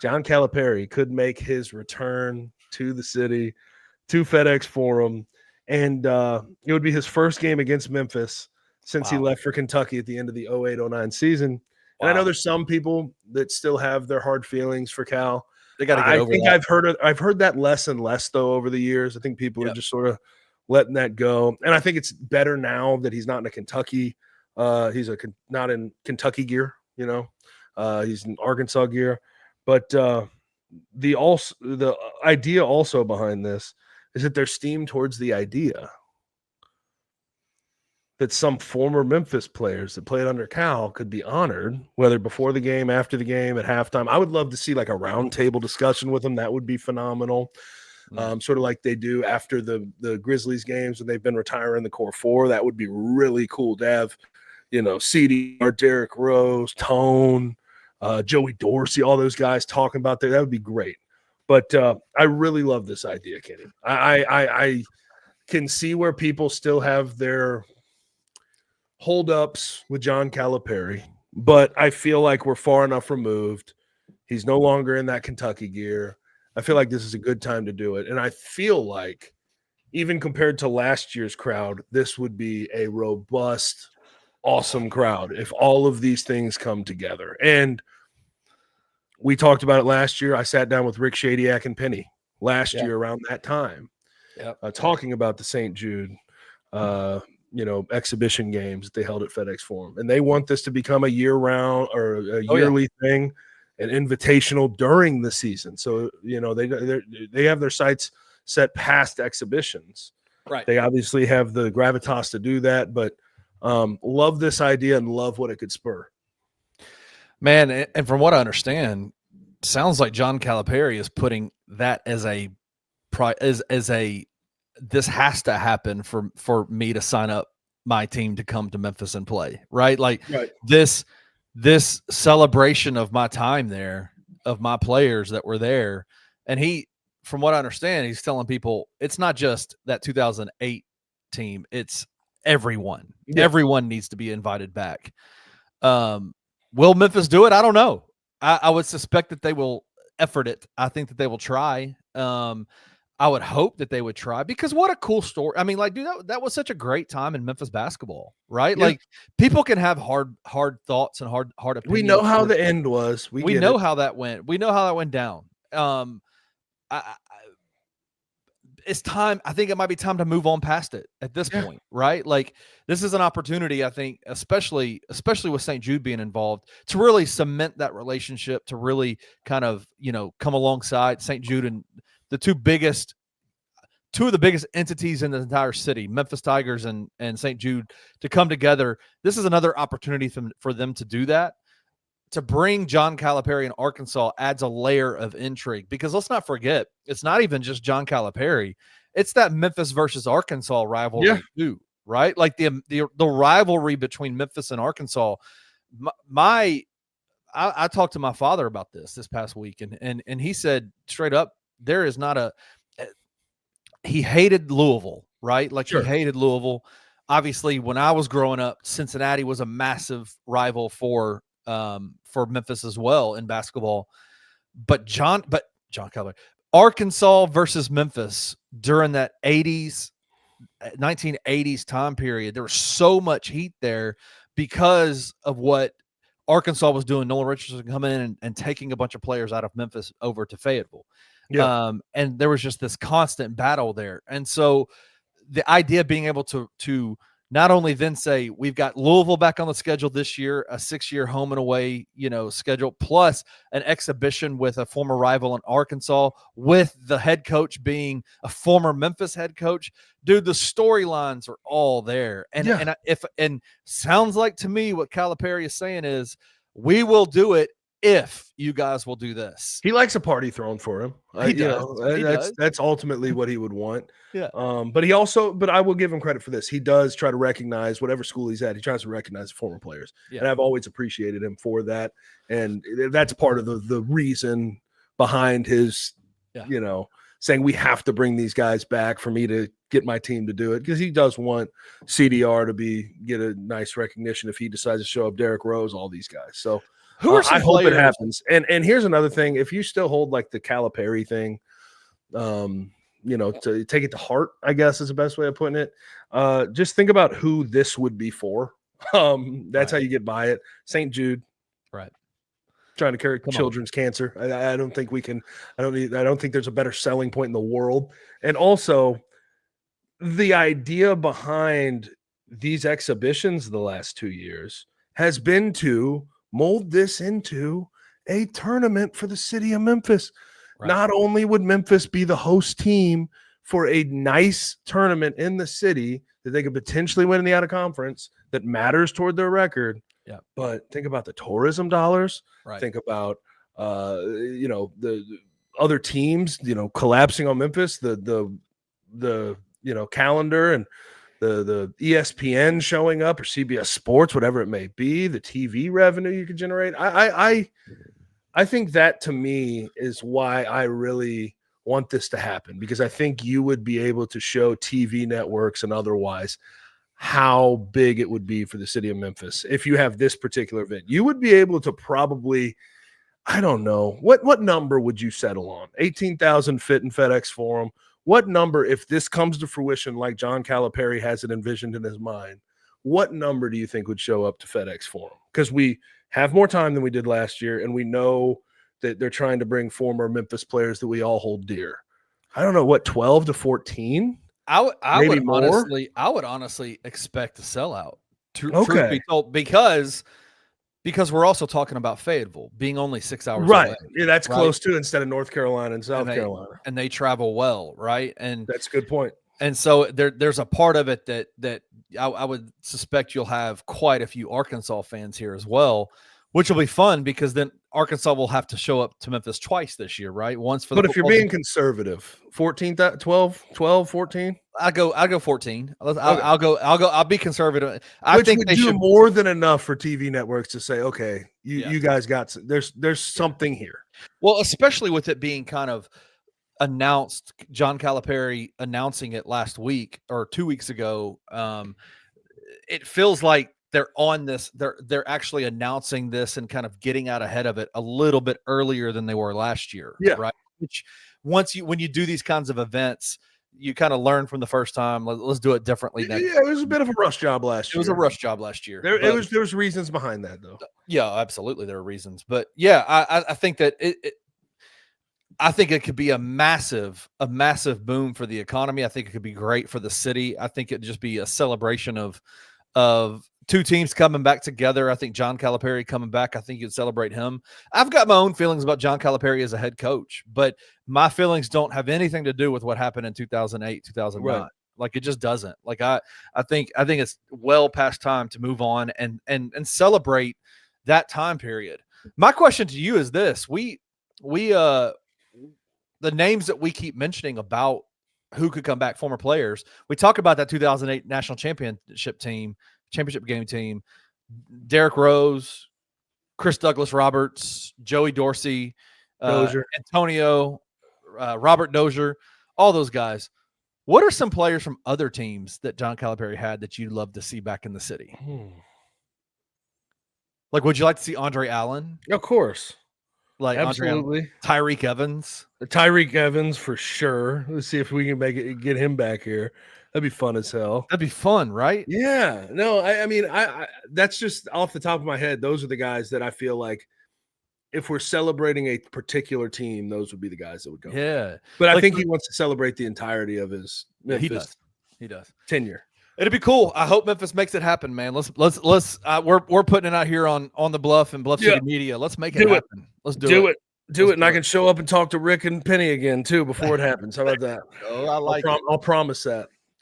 John Calipari could make his return to the city, to FedEx Forum, and it would be his first game against Memphis since he Wow. left for Kentucky at the end of the 08-09 season. And I know Wow. there's some people that still have their hard feelings for Cal. They got to get I over think that. I've heard that less and less though over the years. I think people are Yep. just sort of letting that go, and I think it's better now that he's not in a Kentucky. He's not in Kentucky gear, he's in Arkansas gear. But the idea also behind this is that there's steam towards the idea that some former Memphis players that played under Cal could be honored, whether before the game, after the game, at halftime. I would love to see like a roundtable discussion with them. That would be phenomenal. Sort of like they do after the Grizzlies games when they've been retiring the core four. That would be really cool to have, CDR, Derrick Rose, Tone, Joey Dorsey, all those guys talking about that. That would be great. But I really love this idea, Kenny. I can see where people still have their holdups with John Calipari, but I feel like we're far enough removed. He's no longer in that Kentucky gear. I feel like this is a good time to do it. And I feel like even compared to last year's crowd, this would be a robust, awesome crowd if all of these things come together. And we talked about it last year. I sat down with Rick Shadyac and Penny last year around that time, talking about the St. Jude, exhibition games that they held at FedEx Forum. And they want this to become a year-round or a yearly thing, an invitational during the season. So, they have their sights set past exhibitions. Right. They obviously have the gravitas to do that, but love this idea and love what it could spur. Man, and from what I understand, sounds like John Calipari is putting that as a this has to happen for me to sign up my team to come to Memphis and play, right? Like this celebration of my time there, of my players that were there. And he, from what I understand, he's telling people it's not just that 2008 team, it's everyone. Yeah. Everyone needs to be invited back. Will Memphis do it? I don't know. I would suspect that they will effort it. I think that they will try. I would hope that they would try, because what a cool story. I mean, like, dude, that was such a great time in Memphis basketball, right? Yeah. Like, people can have hard thoughts and hard opinions. We know how the end was. We know how that went. We know how that went down. It's time. I think it might be time to move on past it at this point, right? Like, this is an opportunity, I think, especially with St. Jude being involved, to really cement that relationship, to really kind of, come alongside St. Jude and the two of the biggest entities in the entire city, Memphis Tigers and St. Jude, to come together. This is another opportunity for them to do that. To bring John Calipari in Arkansas adds a layer of intrigue, because let's not forget, it's not even just John Calipari. It's that Memphis versus Arkansas rivalry too, right? Like the rivalry between Memphis and Arkansas. I talked to my father about this past week, and he said straight up, there is not he hated Louisville, right? Like, he hated Louisville. Obviously, when I was growing up, Cincinnati was a massive rival for Memphis as well in basketball. But John Calipari, Arkansas versus Memphis during that 1980s time period, there was so much heat there because of what Arkansas was doing. Nolan Richardson coming in and taking a bunch of players out of Memphis over to Fayetteville. Yeah. And there was just this constant battle there. And so the idea of being able to not only then say, we've got Louisville back on the schedule this year, a 6-year home and away, schedule, plus an exhibition with a former rival in Arkansas, with the head coach being a former Memphis head coach. Dude, the storylines are all there. And sounds like to me what Calipari is saying is, we will do it if you guys will do this. He likes a party thrown for him. He does. That's ultimately what he would want. Yeah. But I will give him credit for this. He does try to recognize whatever school he's at. He tries to recognize former players. Yeah. And I've always appreciated him for that. And that's part of the reason behind his, saying we have to bring these guys back for me to get my team to do it. Because he does want CDR to get a nice recognition if he decides to show up, Derrick Rose, all these guys. So Who are some I hope players? it happens. And here's another thing: if you still hold like the Calipari thing, to take it to heart, I guess is the best way of putting it. Just think about who this would be for. That's how you get by it. St. Jude, right? Trying to cure children's cancer. I don't think we can. I don't think there's a better selling point in the world. And also, the idea behind these exhibitions the last 2 years has been to mold this into a tournament for the city of Memphis. Right. Not only would Memphis be the host team for a nice tournament in the city that they could potentially win in the out of conference that matters toward their record, but think about the tourism dollars. Right. Think about the other teams, collapsing on Memphis, the calendar and the ESPN showing up or CBS Sports, whatever it may be, the TV revenue you could generate. I think that to me is why I really want this to happen, because I think you would be able to show TV networks and otherwise how big it would be for the city of Memphis if you have this particular event. You would be able to probably, I don't know, what number would you settle on? 18,000 fit in FedEx Forum. What number, if this comes to fruition like John Calipari has it envisioned in his mind, what number do you think would show up to FedEx Forum? Because we have more time than we did last year, and we know that they're trying to bring former Memphis players that we all hold dear. I don't know, what, 12 to 14? I would honestly expect a sellout. Truth be told, because we're also talking about Fayetteville being only 6 hours away. Yeah, that's close too, instead of North Carolina and South Carolina. And they travel well, right? And that's a good point. And so there's a part of it that I would suspect you'll have quite a few Arkansas fans here as well, which will be fun because then Arkansas will have to show up to Memphis twice this year, right? Once for but if you're being conservative, 14, 12, 14? I'll go 14. I'll be conservative. I think they should do more than enough for TV networks to say, okay, you guys got, there's something here. Well, especially with it being kind of announced, John Calipari announcing it last week or 2 weeks ago. It feels like they're on this. They're actually announcing this and kind of getting out ahead of it a little bit earlier than they were last year. Yeah. Right. Which when you do these kinds of events, you kind of learn from the first time. Let's do it differently. It was a bit of a rush job last year. It was a rush job last year. There was reasons behind that though. Yeah, absolutely. There are reasons, but yeah, I think that I think it could be a massive boom for the economy. I think it could be great for the city. I think it'd just be a celebration of two teams coming back together. I think John Calipari coming back, I think you'd celebrate him. I've got my own feelings about John Calipari as a head coach, but my feelings don't have anything to do with what happened in 2008, 2009. Right. Like it just doesn't. Like I think it's well past time to move on and celebrate that time period. My question to you is this: we the names that we keep mentioning about who could come back, former players. We talk about that 2008 national championship game team, Derrick Rose, Chris Douglas Roberts, Joey Dorsey, Antonio, Robert Dozier, all those guys. What are some players from other teams that John Calipari had that you'd love to see back in the city? Like, would you like to see Andre Allen? Of course. Like absolutely. Tyreek Evans. Tyreek Evans for sure. Let's see if we can get him back here. That'd be fun as hell. That'd be fun, right? Yeah. No, I mean, that's just off the top of my head. Those are the guys that I feel like if we're celebrating a particular team, those would be the guys that would go. Yeah. But I think he wants to celebrate the entirety of his Memphis he does. tenure. It'd be cool. I hope Memphis makes it happen, man. Let's we're putting it out here on the Bluff and Bluff City Media. Let's make it happen. Let's do it. Do it, and I can show up and talk to Rick and Penny again too before it happens. How about that? I like it. I'll promise that.